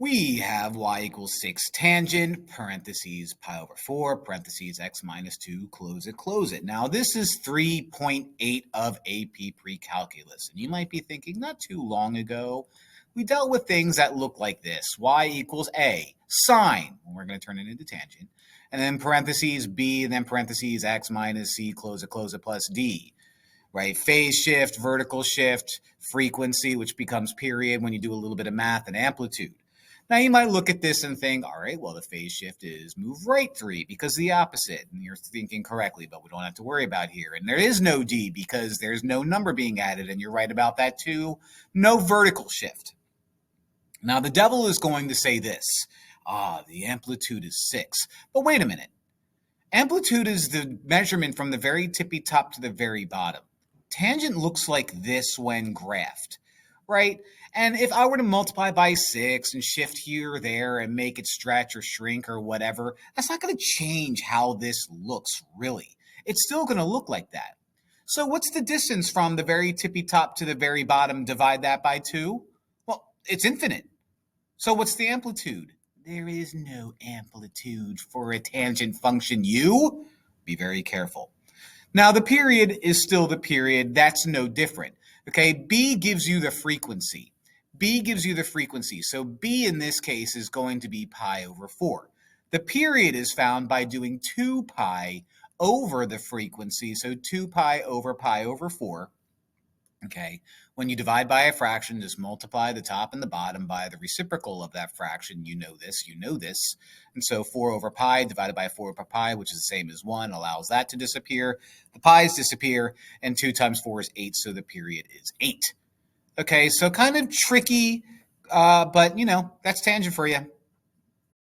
We have y equals 6 tangent, parentheses pi over 4, parentheses x minus 2, close it. Now, this is 3.8 of AP Precalculus. And you might be thinking, not too long ago, we dealt with things that look like this. Y equals a, sine, and we're going to turn it into tangent, and then parentheses b, and then parentheses x minus c, close it, plus d. Right? Phase shift, vertical shift, frequency, which becomes period when you do a little bit of math, and amplitude. Now, you might look at this and think, all right, well, the phase shift is move right 3 because the opposite. And you're thinking correctly, but we don't have to worry about here. And there is no D because there's no number being added, and you're right about that too. No vertical shift. Now, the devil is going to say this. The amplitude is 6. But wait a minute. Amplitude is the measurement from the very tippy top to the very bottom. Tangent looks like this when graphed, right? And if I were to multiply by 6 and shift here or there and make it stretch or shrink or whatever, that's not going to change how this looks, really. It's still going to look like that. So what's the distance from the very tippy top to the very bottom? Divide that by 2? Well, it's infinite. So what's the amplitude? There is no amplitude for a tangent function, you. Be very careful. Now, the period is still the period. That's no different. Okay, B gives you the frequency. So B in this case is going to be pi over 4. The period is found by doing 2 pi over the frequency. So 2 pi over 4. Okay, when you divide by a fraction, just multiply the top and the bottom by the reciprocal of that fraction. You know this. And so 4 over pi divided by 4 over pi, which is the same as 1, allows that to disappear. The pi's disappear, and 2 times 4 is 8, so the period is 8. Okay, so kind of tricky, but, that's tangent for you.